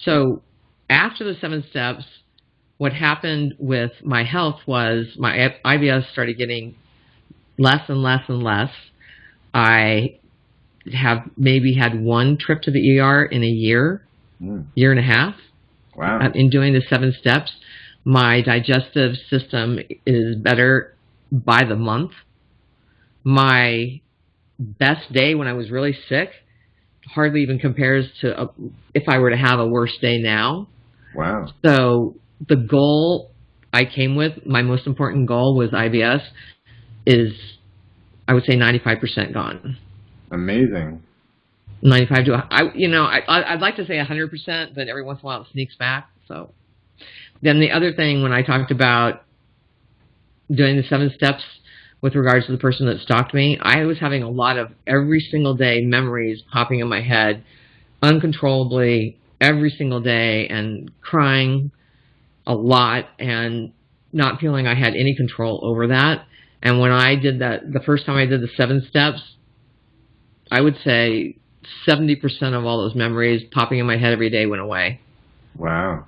So after the 7 steps, what happened with my health was my IBS started getting less and less and less. I have maybe had 1 trip to the ER in a year, year and a half. Wow. In doing the 7 steps. My digestive system is better by the month. My best day when I was really sick hardly even compares to if I were to have a worse day now. Wow. So the goal I came with, my most important goal was IBS, is I would say 95% gone. Amazing. 95 to I'd like to say 100%, but every once in a while it sneaks back. So then the other thing, when I talked about doing the 7 steps with regards to the person that stalked me, I was having a lot of every single day memories popping in my head uncontrollably every single day, and crying a lot and not feeling I had any control over that. And when I did that, the first time I did the 7 steps, I would say 70% of all those memories popping in my head every day went away. Wow.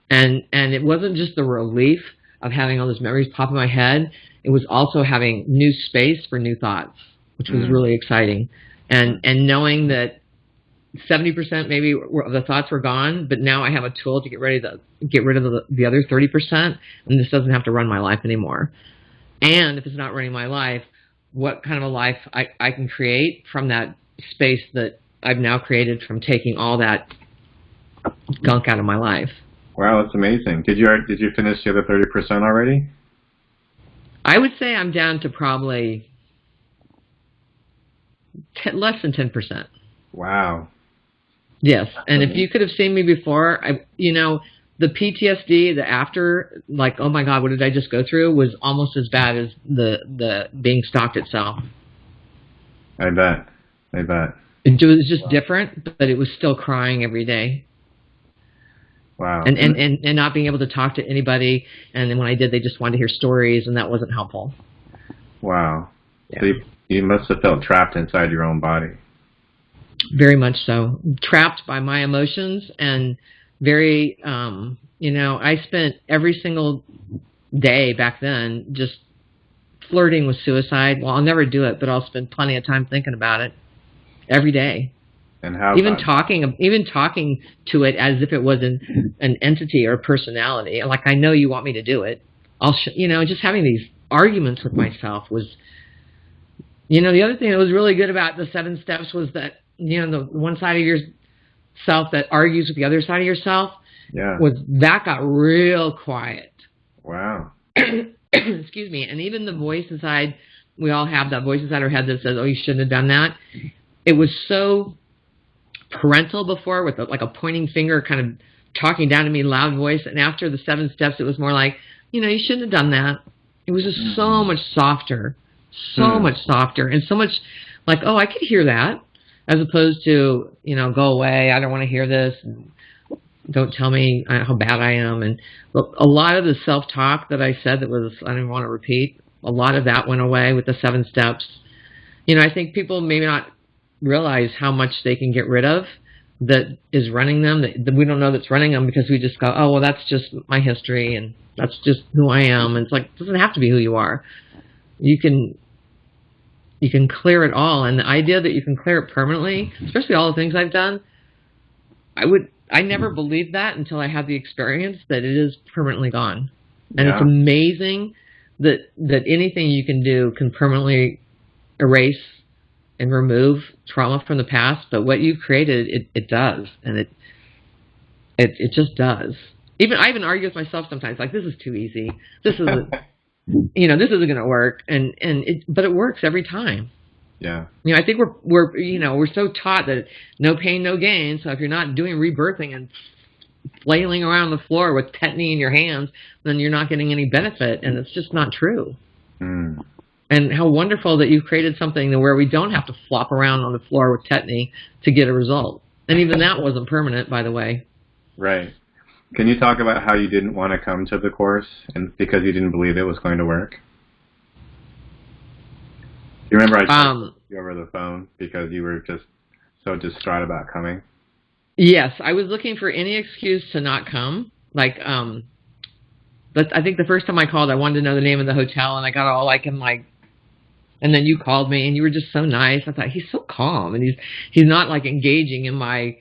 And it wasn't just the relief of having all those memories pop in my head. It was also having new space for new thoughts, which was really exciting. And knowing that 70% maybe of the thoughts were gone, but now I have a tool to get rid of the other 30%, and this doesn't have to run my life anymore. And if it's not running my life, what kind of a life I can create from that space that I've now created from taking all that gunk out of my life. Wow, that's amazing. Did you finish the other 30% already? I would say I'm down to probably less than 10%. Wow. Yes, and if you could have seen me before, the PTSD, the after, like, oh my God, what did I just go through, was almost as bad as the being stalked itself. I bet. It was just different, but it was still crying every day. Wow. And not being able to talk to anybody, and then when I did, they just wanted to hear stories, and that wasn't helpful. Wow. Yeah. So you must have felt trapped inside your own body. Very much so. Trapped by my emotions, and very, I spent every single day back then just flirting with suicide. Well, I'll never do it, but I'll spend plenty of time thinking about it every day. And how even talking to it as if it was an entity or a personality. Like, I know you want me to do it. Just having these arguments with myself was, the other thing that was really good about the 7 steps was that, the one side of yourself that argues with the other side of yourself, that got real quiet. Wow. Excuse me. And even the voice inside, we all have that voice inside our head that says, oh, you shouldn't have done that. It was so parental before, with like a pointing finger kind of talking down to me, loud voice. And after the 7 steps, it was more like, you shouldn't have done that. It was just so much softer, much softer, and so much like, oh, I could hear that, as opposed to, go away, I don't want to hear this, and don't tell me how bad I am. And a lot of the self-talk that I said that was, I don't want to repeat, a lot of that went away with the 7 steps. I think people maybe not realize how much they can get rid of that is running them, that we don't know that's running them, because we just go, oh, well, that's just my history, and that's just who I am. And it's like, it doesn't have to be who you are. You can clear it all. And the idea that you can clear it permanently, especially all the things I've done, I never believed that until I had the experience that it is permanently gone. And it's amazing that anything you can do can permanently erase and remove trauma from the past. But what you've created, it does. And it just does. I even argue with myself sometimes, like, this is too easy. This isn't, this isn't going to work. But it works every time. Yeah. I think we're so taught that no pain, no gain. So if you're not doing rebirthing and flailing around the floor with tetany in your hands, then you're not getting any benefit. And it's just not true. And how wonderful that you've created something where we don't have to flop around on the floor with tetany to get a result. And even that wasn't permanent, by the way. Right. Can you talk about how you didn't want to come to the course and because you didn't believe it was going to work? You remember I talked to you over the phone because you were just so distraught about coming? Yes, I was looking for any excuse to not come. Like, but I think the first time I called, I wanted to know the name of the hotel, and I got all like, and then you called me, and you were just so nice. I thought, he's so calm, and he's not like engaging in my,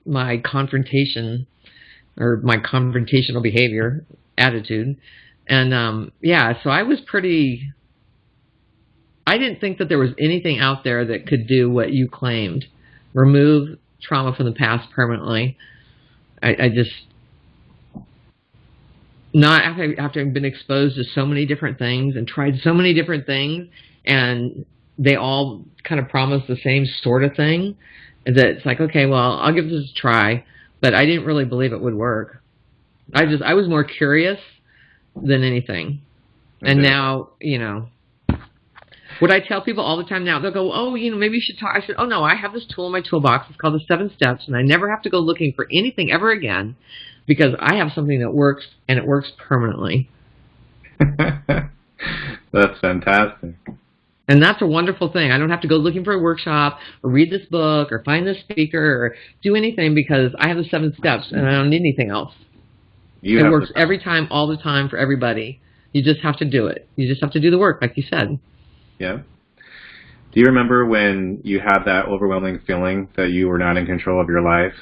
my confrontation or my confrontational behavior attitude. And so I didn't think that there was anything out there that could do what you claimed, remove trauma from the past permanently. I just, not after having been exposed to so many different things and tried so many different things, and they all kind of promise the same sort of thing, that it's like, okay, well, I'll give this a try, but I didn't really believe it would work. I was more curious than anything. Okay. And now, what I tell people all the time now, they'll go, oh, maybe you should talk. I said, oh, no, I have this tool in my toolbox. It's called the 7 Steps, and I never have to go looking for anything ever again, because I have something that works, and it works permanently. That's fantastic. And that's a wonderful thing. I don't have to go looking for a workshop or read this book or find this speaker or do anything, because I have the 7 Steps, and I don't need anything else. It works every time, all the time, for everybody. You just have to do it. You just have to do the work, like you said. Yeah. Do you remember when you had that overwhelming feeling that you were not in control of your life?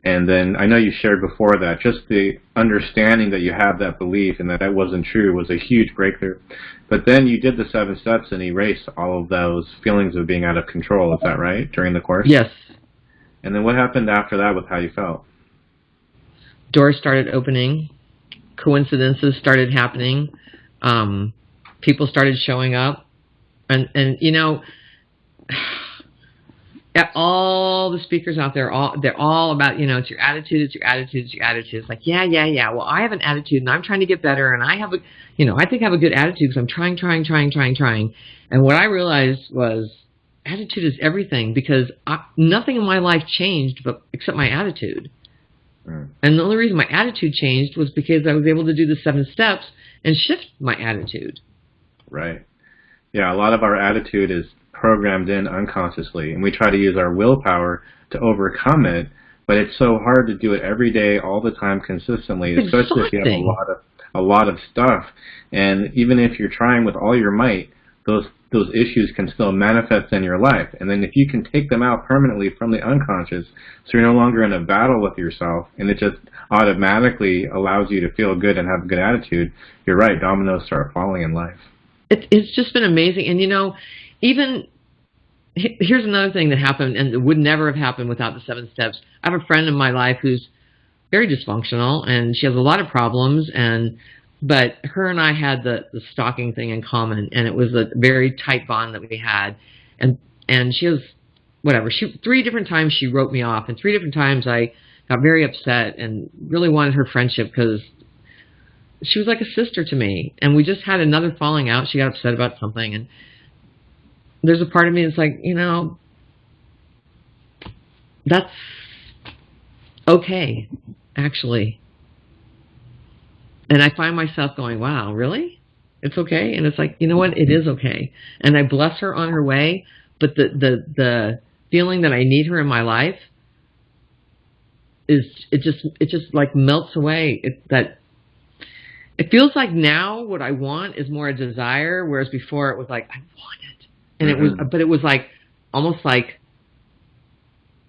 And then I know you shared before that just the understanding that you had that belief and that wasn't true was a huge breakthrough. But then you did the 7 Steps and erased all of those feelings of being out of control. Is that right? During the course? Yes. And then what happened after that with how you felt? Doors started opening. Coincidences started happening. People started showing up. And all the speakers out there, they're all about, it's your attitude, it's your attitude, it's your attitude. It's like, yeah. Well, I have an attitude, and I'm trying to get better, and I have I think I have a good attitude because I'm trying. And what I realized was attitude is everything, because nothing in my life changed except my attitude. Mm. And the only reason my attitude changed was because I was able to do the 7 Steps and shift my attitude. Right. Yeah, a lot of our attitude is programmed in unconsciously, and we try to use our willpower to overcome it, but it's so hard to do it every day, all the time, consistently, especially if you have a lot of stuff. And even if you're trying with all your might, those issues can still manifest in your life. And then if you can take them out permanently from the unconscious, so you're no longer in a battle with yourself, and it just automatically allows you to feel good and have a good attitude, you're right, dominoes start falling in life. It's just been amazing. And, even here's another thing that happened, and it would never have happened without the 7 Steps. I have a friend in my life who's very dysfunctional, and she has a lot of problems, but her and I had the stalking thing in common, and it was a very tight bond that we had. And she was, 3 different times she wrote me off, and 3 different times I got very upset and really wanted her friendship, because she was like a sister to me. And we just had another falling out. She got upset about something, and there's a part of me that's like, that's okay, actually. And I find myself going, wow, really? It's okay? And it's like, you know what? It is okay. And I bless her on her way, but the feeling that I need her in my life it just like melts away. It feels like now what I want is more a desire, whereas before it was like, I want it. And it was like, almost like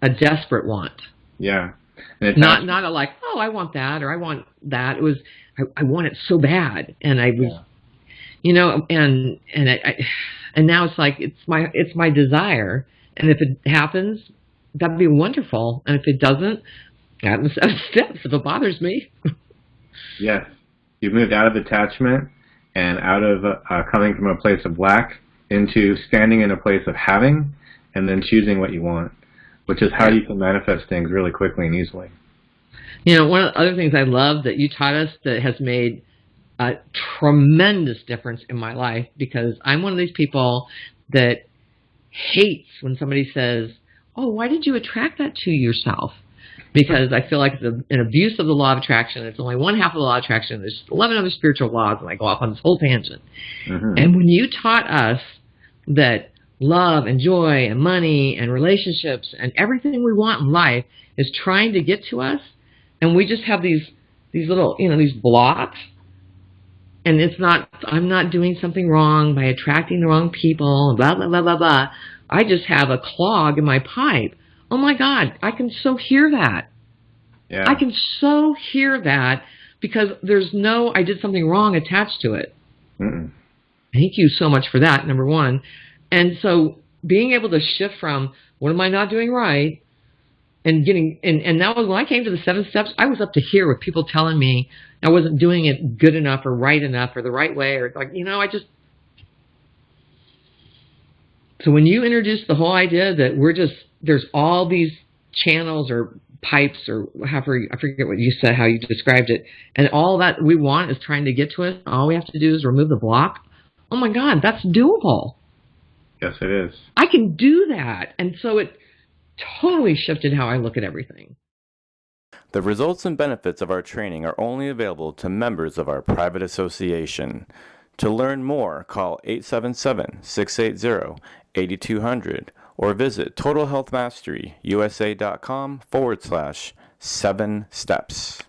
a desperate want. Yeah. Not a like, oh, I want that, or I want that. It was, I want it so bad. And I was, and now it's like, it's my desire. And if it happens, that'd be wonderful. And if it doesn't, I have the 7 Steps if it bothers me. Yes. You've moved out of attachment and out of coming from a place of lack into standing in a place of having, and then choosing what you want, which is how you can manifest things really quickly and easily. One of the other things I love that you taught us that has made a tremendous difference in my life, because I'm one of these people that hates when somebody says, oh, why did you attract that to yourself? Because I feel like it's an abuse of the law of attraction. It's only one half of the law of attraction. There's 11 other spiritual laws, and I go off on this whole tangent. Mm-hmm. And when you taught us that love and joy and money and relationships and everything we want in life is trying to get to us, and we just have these little, these blocks. And it's not, I'm not doing something wrong by attracting the wrong people, blah, blah, blah, blah, blah. I just have a clog in my pipe. Oh my God, I can so hear that. Yeah. I can so hear that because there's no, I did something wrong attached to it. Mm-mm. Thank you so much for that, number one. And so being able to shift from, what am I not doing right? And getting, and that was when I came to the 7 steps, I was up to here with people telling me I wasn't doing it good enough or right enough or the right way, or like, so when you introduce the whole idea that there's all these channels or pipes or however, I forget what you said, how you described it, and all that we want is trying to get to us, all we have to do is remove the block. Oh my God, that's doable. Yes, it is. I can do that. And so it totally shifted how I look at everything. The results and benefits of our training are only available to members of our private association. To learn more, call 877-680-8200 or visit TotalHealthMasteryUSA.com/7 steps.